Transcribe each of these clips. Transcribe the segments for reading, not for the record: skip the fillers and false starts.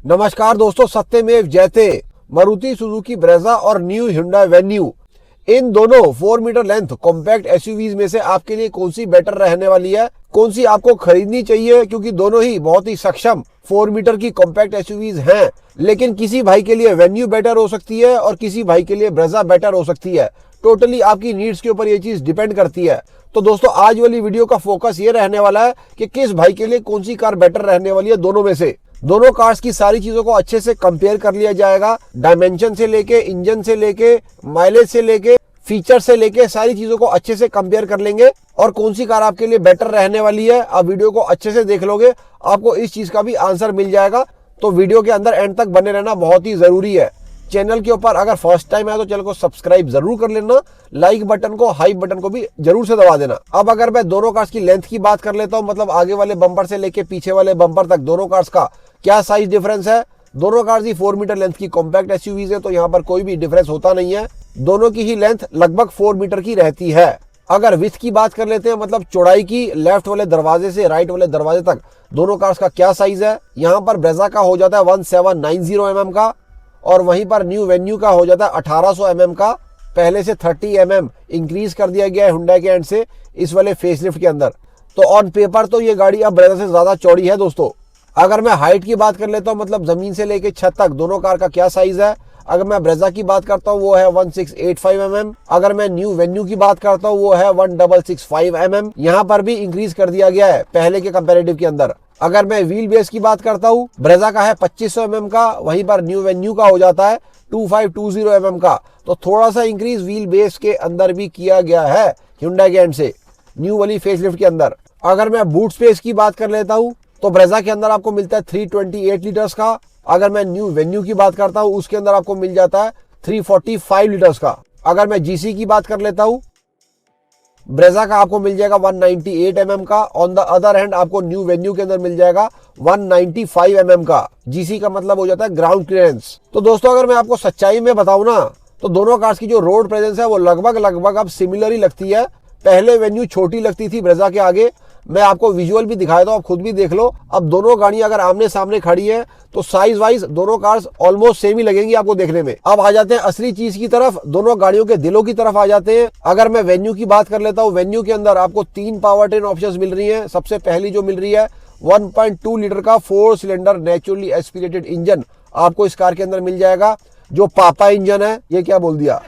नमस्कार दोस्तों, सत्यमेव जयते। मारुति सुजुकी ब्रेजा और न्यू हुंडई वेन्यू, इन दोनों 4 मीटर लेंथ कॉम्पैक्ट एसयूवीज में से आपके लिए कौन सी बेटर रहने वाली है, कौन सी आपको खरीदनी चाहिए, क्योंकि दोनों ही बहुत ही सक्षम 4 मीटर की कॉम्पैक्ट एसयूवीज हैं। लेकिन किसी भाई के लिए वेन्यू बेटर हो सकती है और किसी भाई के लिए ब्रेजा बेटर हो सकती है। टोटली आपकी नीड्स के ऊपर ये चीज डिपेंड करती है। तो दोस्तों, आज वाली वीडियो का फोकस ये रहने वाला है कि किस भाई के लिए कौन सी कार बेटर रहने वाली है दोनों में से। दोनों कार्स की सारी चीजों को अच्छे से कंपेयर कर लिया जाएगा। डायमेंशन से लेके, इंजन से लेके, माइलेज से लेके, फीचर से लेके सारी चीजों को अच्छे से कंपेयर कर लेंगे और कौन सी कार आपके लिए बेटर रहने वाली है। आप वीडियो को अच्छे से देख लोगे, आपको इस चीज का भी आंसर मिल जाएगा। तो वीडियो के अंदर एंड तक बने रहना बहुत ही जरूरी है। चैनल के ऊपर अगर फर्स्ट टाइम है तो चैनल को सब्सक्राइब जरूर कर लेना, लाइक बटन को, हाई बटन को भी जरूर से दबा देना। अब अगर मैं दोनों कार्स की लेंथ की बात कर लेता हूं, मतलब आगे वाले बम्पर से लेके पीछे वाले बम्पर तक दोनों कार्स का क्या साइज डिफरेंस है। दोनों कार्स ही 4 मीटर लेंथ की कॉम्पैक्ट एसयूवीज है, तो यहाँ पर कोई भी डिफरेंस होता नहीं है। दोनों की ही लेंथ लगभग 4 मीटर की रहती है। अगर विड्थ की बात कर लेते हैं, मतलब चौड़ाई की, लेफ्ट वाले दरवाजे से राइट वाले दरवाजे तक दोनों कार्स का क्या साइज है। यहाँ पर ब्रेजा का हो जाता है 1790 mm का और वहीं पर न्यू वेन्यू का हो जाता है 1800 mm का। पहले से 30 mm इंक्रीज कर दिया गया है हुंडई के एंड से इस वाले फेसलिफ्ट के अंदर। तो ऑन पेपर तो ये गाड़ी अब ब्रेजा से ज्यादा चौड़ी है दोस्तों। अगर मैं हाइट की बात कर लेता हूँ, मतलब जमीन से लेके छत तक दोनों कार का क्या साइज है। अगर मैं ब्रेजा की बात करता हूँ वो है 1685 mm। अगर मैं न्यू वेन्यू की बात करता हूँ वो है 1665 mm। यहाँ पर भी इंक्रीज कर दिया गया है पहले के कंपैरेटिव के अंदर। अगर मैं व्हील बेस की बात करता हूँ, ब्रेजा का है 2500 mm का, वहीं पर न्यू वेन्यू का हो जाता है 2520 mm का। तो थोड़ा सा इंक्रीज व्हील बेस के अंदर भी किया गया है हुंडई के एंड से न्यू वाली फेसलिफ्ट के अंदर। अगर मैं बूट स्पेस की बात कर लेता हूँ तो ब्रेजा के अंदर आपको मिलता है 328 लीटर्स का। अगर मैं न्यू वेन्यू की बात करता हूँ उसके अंदर आपको मिल जाता है 345 लीटर्स का। अगर मैं जीसी की बात कर लेता हूँ, ब्रेजा का आपको मिल जाएगा 198 mm का। ऑन द अदर हैंड आपको न्यू वेन्यू के अंदर मिल जाएगा 195 mm का। जीसी का मतलब हो जाता है ग्राउंड क्लियरेंस। तो दोस्तों, अगर मैं आपको सच्चाई में बताऊं ना, तो दोनों कार्स की जो रोड प्रेजेंस है वो लगभग अब सिमिलर ही लगती है। पहले वेन्यू छोटी लगती थी ब्रेजा के आगे। मैं आपको विजुअल भी दिखाया था, आप खुद भी देख लो। अब दोनों गाड़ियां अगर आमने सामने खड़ी है तो साइज वाइज दोनों कार्स ऑलमोस्ट सेम ही लगेंगी आपको देखने में। अब आ जाते हैं असली चीज की तरफ, दोनों गाड़ियों के दिलों की तरफ आ जाते हैं। अगर मैं वेन्यू की बात कर लेता हूँ, वेन्यू के अंदर आपको 3 पावर ट्रेन ऑप्शंस मिल रही है। सबसे पहली जो मिल रही है 1.2 लीटर का 4 सिलेंडर नेचुरली एस्पिरेटेड इंजन आपको इस कार के अंदर मिल जाएगा। जो पापा इंजन है, ये क्या बोल दिया,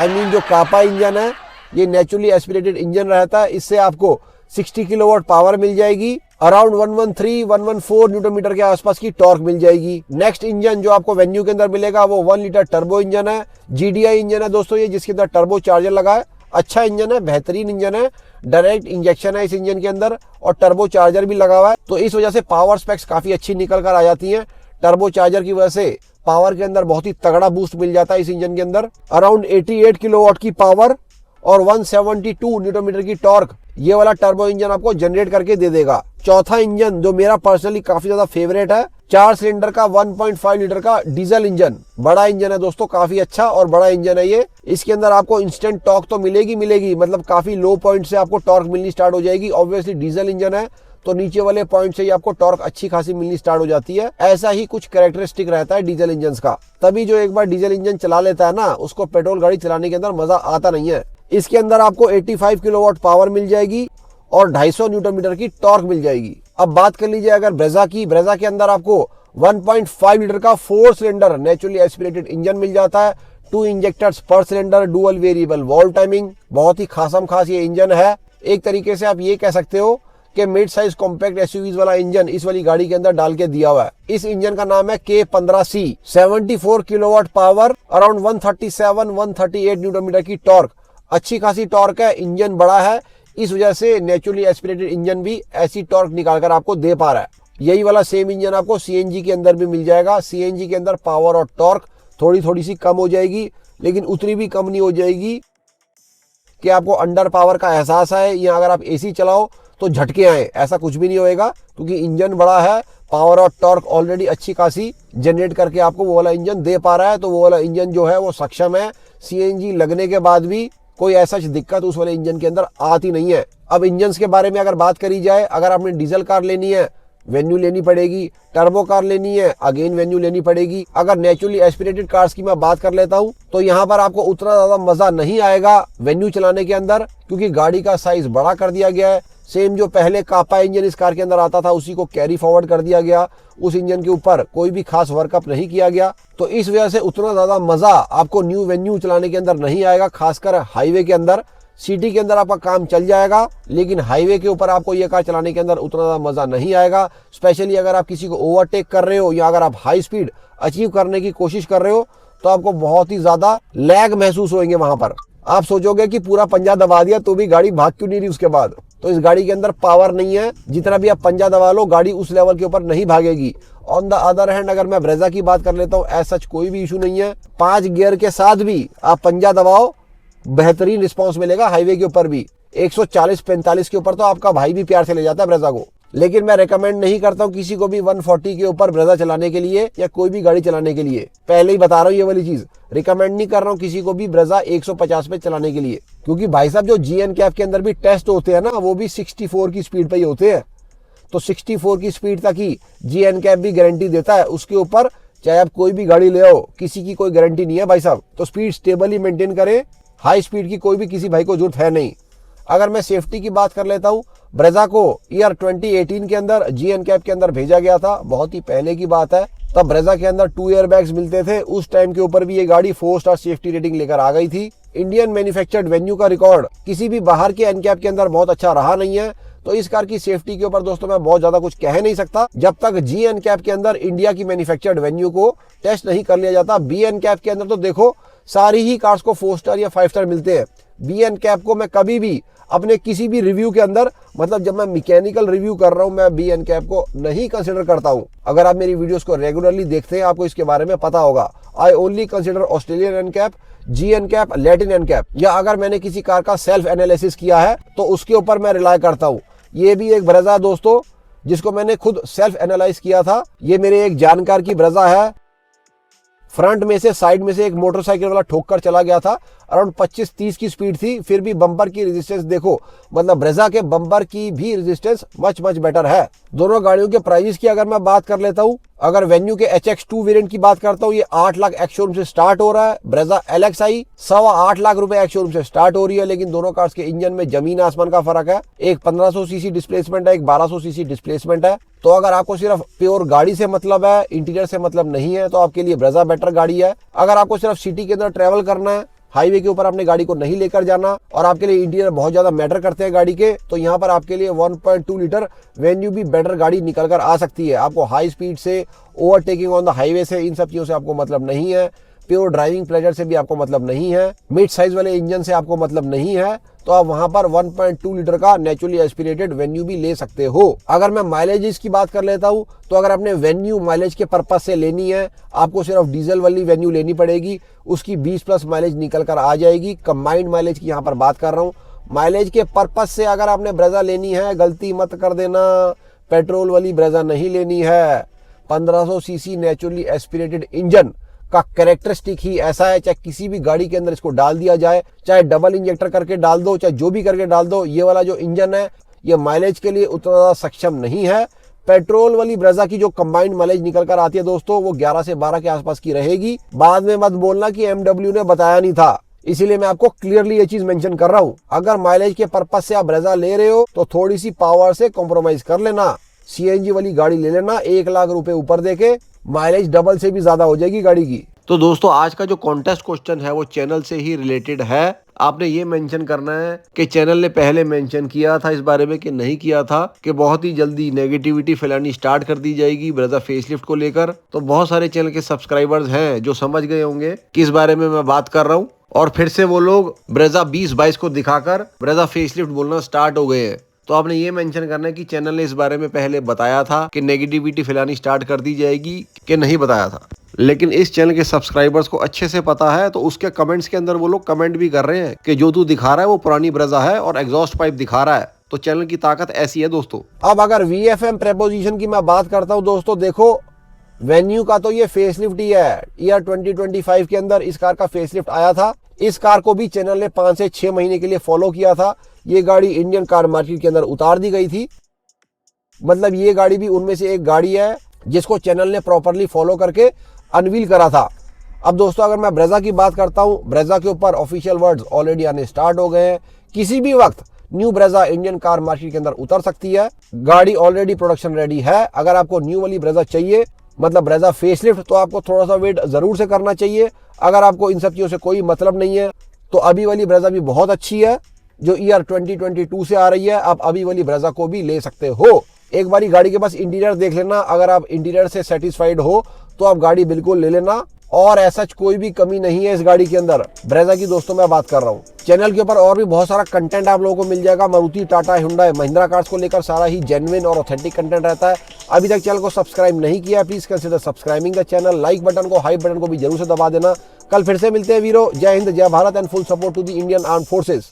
जो कापा इंजन है ये नेचुरली एस्पिरेटेड इंजन रहता है। इससे आपको 60 किलोवाट पावर मिल जाएगी, अराउंड 113-114 न्यूटन मीटर के आसपास की टॉर्क मिल जाएगी। नेक्स्ट इंजन जो आपको वेन्यू के अंदर मिलेगा वो 1 लीटर टर्बो इंजन है। जीडीआई इंजन है दोस्तों ये, जिसके अंदर टर्बो चार्जर लगा है। अच्छा इंजन है, बेहतरीन इंजन है। डायरेक्ट इंजेक्शन है इस इंजन के अंदर और टर्बो चार्जर भी लगा हुआ है। तो इस वजह से पावर स्पेक्स काफी अच्छी निकल कर आ जाती है। टर्बो चार्जर की वजह से पावर के अंदर बहुत ही तगड़ा बूस्ट मिल जाता है इस इंजन के अंदर। अराउंड 88 किलोवाट की पावर और 172 न्यूटन मीटर की टॉर्क ये वाला टर्बो इंजन आपको जनरेट करके दे देगा। चौथा इंजन जो मेरा पर्सनली काफी ज्यादा फेवरेट है, 4 सिलेंडर का 1.5 लीटर का डीजल इंजन। बड़ा इंजन है दोस्तों, काफी अच्छा और बड़ा इंजन है ये। इसके अंदर आपको इंस्टेंट टॉर्क तो मिलेगी, मतलब काफी लो पॉइंट से आपको टॉर्क मिलनी स्टार्ट हो जाएगी। ऑब्वियसली डीजल इंजन है तो नीचे वाले पॉइंट से ही आपको टॉर्क अच्छी खासी मिलनी स्टार्ट हो जाती है। ऐसा ही कुछ कैरेक्टरिस्टिक रहता है डीजल इंजन का। तभी जो एक बार डीजल इंजन चला लेता है ना, उसको पेट्रोल गाड़ी चलाने के अंदर मजा आता नहीं है। इसके अंदर आपको 85 किलोवाट पावर मिल जाएगी और 250 न्यूटन मीटर की टॉर्क मिल जाएगी। अब बात कर लीजिए अगर ब्रेजा की, ब्रेजा के अंदर आपको 1.5 लीटर का 4 सिलेंडर नेचुरली एस्पिरेटेड इंजन मिल जाता है। 2 इंजेक्टर्स पर cylinder, dual variable valve timing. बहुत ही खासम खास ये इंजन है। एक तरीके से आप ये कह सकते हो कि मिड साइज कॉम्पैक्ट एसयूवीज वाला इंजन इस वाली गाड़ी के अंदर डाल के दिया हुआ है। इस इंजन का नाम है K15C। 74 kilowatt power, around 137-138 newton metre की टॉर्क। अच्छी खासी टॉर्क है, इंजन बड़ा है, इस वजह से नेचुरली एस्पिरेटेड इंजन भी ऐसी टॉर्क निकालकर आपको दे पा रहा है। यही वाला सेम इंजन आपको सीएनजी के अंदर भी मिल जाएगा। सीएनजी के अंदर पावर और टॉर्क थोड़ी सी कम हो जाएगी, लेकिन उतनी भी कम नहीं हो जाएगी कि आपको अंडर पावर का एहसास है या अगर आप एसी चलाओ तो झटके आए। ऐसा कुछ भी नहीं होएगा क्योंकि इंजन बड़ा है, पावर और टॉर्क ऑलरेडी अच्छी खासी जनरेट करके आपको वो वाला इंजन दे पा रहा है। तो वो वाला इंजन जो है वो सक्षम है। सीएनजी लगने के बाद भी कोई ऐसा दिक्कत उस वाले इंजन के अंदर आती नहीं है। अब इंजन के बारे में अगर बात करी जाए, अगर आपने डीजल कार लेनी है वेन्यू लेनी पड़ेगी। टर्बो कार लेनी है, अगेन वेन्यू लेनी पड़ेगी। अगर नेचुरली एस्पिरेटेड कार्स की मैं बात कर लेता हूं तो यहाँ पर आपको उतना ज्यादा मजा नहीं आएगा वेन्यू चलाने के अंदर, क्योंकि गाड़ी का साइज बड़ा कर दिया गया है। सेम जो पहले कापा इंजन इस कार के अंदर आता था उसी को कैरी फॉरवर्ड कर दिया गया, उस इंजन के ऊपर कोई भी खास वर्कअप नहीं किया गया। तो इस वजह से उतना ज्यादा मजा आपको न्यू वेन्यू चलाने के अंदर नहीं आएगा, खासकर हाईवे के अंदर। सिटी के अंदर आपका काम चल जाएगा, लेकिन हाईवे के ऊपर आपको ये कार चलाने के अंदर उतना ज्यादा मजा नहीं आएगा। स्पेशली अगर आप किसी को ओवरटेक कर रहे हो या अगर आप हाई स्पीड अचीव करने की कोशिश कर रहे हो तो आपको बहुत ही ज्यादा लैग महसूस होंगे। वहां पर आप सोचोगे कि पूरा पंजा दबा दिया तो भी गाड़ी भाग क्यों नहीं रही उसके बाद। तो इस गाड़ी के अंदर पावर नहीं है, जितना भी आप पंजा दबा लो गाड़ी उस लेवल के ऊपर नहीं भागेगी। ऑन द अदर हैंड अगर मैं ब्रेजा की बात कर लेता हूँ, ऐसा सच कोई भी इशू नहीं है। 5 गियर के साथ भी आप पंजा दबाओ, बेहतरीन रिस्पांस मिलेगा हाईवे के ऊपर भी। 140-45 के ऊपर तो आपका भाई भी प्यार से ले जाता है ब्रेजा को। लेकिन मैं रेकमेंड नहीं करता हूँ किसी को भी 140 के ऊपर ब्रेजा चलाने के लिए या कोई भी गाड़ी चलाने के लिए। पहले ही बता रहा हूँ ये वाली चीज, रिकमेंड नहीं कर रहा हूँ किसी को भी ब्रेजा 150 पे चलाने के लिए, क्योंकि भाई साहब जो GN कैप के अंदर भी टेस्ट होते हैं ना, वो भी 64 की स्पीड पे ही होते हैं। तो 64 की स्पीड तक ही GN कैप भी गारंटी देता है, उसके ऊपर चाहे आप कोई भी गाड़ी ले आओ किसी की कोई गारंटी नहीं है भाई साहब। तो स्पीड स्टेबली मेंटेन करें, हाई स्पीड की कोई भी किसी भाई को जरूरत है नहीं। अगर मैं सेफ्टी की बात कर लेता हूँ, ब्रेजा को ईयर 2018 के अंदर GN कैप के अंदर भेजा गया था, बहुत ही पहले की बात है। तब ब्रेजा के अंदर 2 एयर बैग्स मिलते थे। उस टाइम के ऊपर भी ये गाड़ी 4 स्टार सेफ्टी रेटिंग लेकर आ गई थी। इंडियन मैन्युफैक्चर्ड वेन्यू का रिकॉर्ड किसी भी बाहर के एनकैप के अंदर बहुत अच्छा रहा नहीं है। तो इस कार की सेफ्टी के ऊपर दोस्तों मैं बहुत ज्यादा कुछ कह नहीं सकता जब तक GN कैप के अंदर इंडिया की मैन्युफैक्चर्ड वेन्यू को टेस्ट नहीं कर लिया जाता। BN कैप के अंदर तो देखो सारी ही कार्स को 4 स्टार या 5 स्टार मिलते हैं। BN कैप को मैं कभी भी अपने किसी भी रिव्यू के अंदर, मतलब जब मैं मैकेनिकल रिव्यू कर रहा हूं, मैं BN कैप को नहीं कंसिडर करता हूं। अगर आप मेरी वीडियोस को रेगुलरली देखते हैं आपको इसके बारे में पता होगा। I only consider Australian NCAP, GN cap, Latin NCAP, या अगर मैंने किसी कार का सेल्फ एनालिसिस किया है तो उसके ऊपर मैं रिलाय करता हूं। ये भी एक ब्रेजा है दोस्तों जिसको मैंने खुद सेल्फ एनालाइज किया था। ये मेरे एक जानकार की ब्रेजा है। फ्रंट में से साइड में से एक मोटरसाइकिल वाला ठोक कर चला गया था। अराउंड 25-30 की स्पीड थी, फिर भी बम्पर की रेजिस्टेंस देखो, मतलब ब्रेजा के बम्पर की भी रेजिस्टेंस मच बेटर है। दोनों गाड़ियों के प्राइस की अगर मैं बात कर लेता हूं, अगर वेन्यू के HX2 वेरिएंट की बात करता हूं, ये 8 लाख एक्स शोरूम से स्टार्ट हो रहा है। ब्रेजा LXi 8.25 लाख रुपए एक्स शोरूम से स्टार्ट हो रही है। लेकिन दोनों कार्स के इंजन में जमीन आसमान का फर्क है। एक 1500 सीसी डिस्प्लेसमेंट है, एक 1200 सीसी डिस्प्लेसमेंट है। तो अगर आपको सिर्फ प्योर गाड़ी से मतलब है, इंटीरियर से मतलब नहीं है, तो आपके लिए ब्रेजा बेटर गाड़ी है। अगर आपको सिर्फ सिटी के अंदर ट्रेवल करना है, हाईवे के ऊपर अपने गाड़ी को नहीं लेकर जाना, और आपके लिए इंटीरियर बहुत ज्यादा मैटर करते हैं गाड़ी के, तो यहाँ पर आपके लिए 1.2 लीटर वेन्यू भी बेटर गाड़ी निकल कर आ सकती है। आपको हाई स्पीड से, ओवरटेकिंग ऑन द हाईवे से, इन सब चीजों से आपको मतलब नहीं है। प्योर ड्राइविंग प्लेजर से भी आपको मतलब नहीं है। मिड साइज वाले इंजन से आपको मतलब नहीं है, तो आप वहां पर 1.2 लीटर का नेचुरली एस्पिरेटेड वेन्यू भी ले सकते हो। अगर मैं माइलेज की बात कर लेता हूं, तो अगर आपने वेन्यू माइलेज के पर्पज से लेनी है, आपको सिर्फ डीजल वाली वेन्यू लेनी पड़ेगी। उसकी 20+ माइलेज निकल कर आ जाएगी। कंबाइंड माइलेज की यहाँ पर बात कर रहा हूँ। माइलेज के पर्पज से अगर आपने ब्रेजा लेनी है, गलती मत कर देना, पेट्रोल वाली ब्रेजा नहीं लेनी है। 1500 सीसी नेचुरली एस्पिरेटेड इंजन का कैरेक्टरिस्टिक ही ऐसा है, चाहे किसी भी गाड़ी के अंदर इसको डाल दिया जाए, चाहे डबल इंजेक्टर करके डाल दो, चाहे जो भी करके डाल दो, ये वाला जो इंजन है ये माइलेज के लिए उतना सक्षम नहीं है। पेट्रोल वाली ब्रेजा की जो कंबाइंड माइलेज निकल कर आती है दोस्तों, वो 11 से 12 के आसपास की रहेगी। बाद में मत बोलना कि MW ने बताया नहीं था, इसीलिए मैं आपको क्लियरली ये चीज मेंशन कर रहा हूं। अगर माइलेज के पर्पज से आप ब्रेजा ले रहे हो तो थोड़ी सी पावर से कॉम्प्रोमाइज कर लेना। CNG वाली गाड़ी ले लेना, 1 लाख रुपए ऊपर देके, माइलेज डबल से भी ज्यादा हो जाएगी गाड़ी की। तो दोस्तों आज का जो कॉन्टेस्ट क्वेश्चन है वो चैनल से ही रिलेटेड है। आपने ये मेंशन करना है कि चैनल ने पहले मेंशन किया था इस बारे में कि नहीं किया था, कि बहुत ही जल्दी नेगेटिविटी फैलानी स्टार्ट कर दी जाएगी ब्रेजा फेसलिफ्ट को लेकर। तो बहुत सारे चैनल के सब्सक्राइबर्स हैं जो समझ गए होंगे किस बारे में मैं बात कर रहा हूँ, और फिर से वो लोग ब्रेजा 2022 को दिखाकर ब्रेजा फेसलिफ्ट बोलना स्टार्ट हो गए हैं। तो आपने ये मेंशन करना है कि चैनल ने इस बारे में पहले बताया था कि नेगेटिविटी फैलानी स्टार्ट कर दी जाएगी, कि नहीं बताया था। लेकिन इस चैनल के सब्सक्राइबर्स को अच्छे से पता है, तो उसके कमेंट्स के अंदर वो लोग कमेंट भी कर रहे हैं कि जो तू दिखा रहा है वो पुरानी ब्रेजा है और एग्जॉस्ट पाइप दिखा रहा है। तो चैनल की ताकत ऐसी है दोस्तों। अब अगर VFM प्रेपोजिशन की मैं बात करता हूँ दोस्तों, देखो वेन्यू का तो ये फेसलिफ्ट ही है। ईयर 2025 के अंदर इस कार का फेसलिफ्ट आया था। इस कार को भी चैनल ने 5 से 6 महीने के लिए फॉलो किया था। ये गाड़ी इंडियन कार मार्केट के अंदर उतार दी गई थी। मतलब ये गाड़ी भी उनमें से एक गाड़ी है जिसको चैनल ने प्रॉपरली फॉलो करके अनवील करा था। अब दोस्तों अगर मैं ब्रेजा की बात करता हूं, ब्रेजा के ऊपर ऑफिशियल वर्ड्स ऑलरेडी आने स्टार्ट हो गए हैं। किसी भी वक्त new Brezza Indian car market के अंदर उतर सकती है। गाड़ी ऑलरेडी प्रोडक्शन रेडी है। अगर आपको न्यू वाली ब्रेजा चाहिए, मतलब ब्रेजा फेसलिफ्ट, तो आपको थोड़ा सा वेट जरूर से करना चाहिए। अगर आपको इन सब चीजों से कोई मतलब नहीं है तो अभी वाली ब्रेजा भी बहुत अच्छी है जो ईयर 2022 से आ रही है। आप अभी वाली ब्रेजा को भी ले सकते हो। एक बारी गाड़ी के पास इंटीरियर देख लेना। अगर आप इंटीरियर से सेटिस्फाइड हो तो आप गाड़ी बिल्कुल ले लेना। और ऐसा कोई भी कमी नहीं है इस गाड़ी के अंदर, ब्रेजा की दोस्तों मैं बात कर रहा हूँ। चैनल के ऊपर और भी बहुत सारा कंटेंट आप लोगों को मिल जाएगा। मारुति, टाटा, हुंडई, महिंद्रा कार्स को लेकर सारा ही जेन्युइन और ऑथेंटिक कंटेंट रहता है। अभी तक चैनल को सब्सक्राइब नहीं किया, please consider subscribing the channel. Like button को, हाई बटन को भी जरूर से दबा देना। कल फिर से मिलते हैं वीरो। जय हिंद, जय Bharat and full support to the Indian armed forces.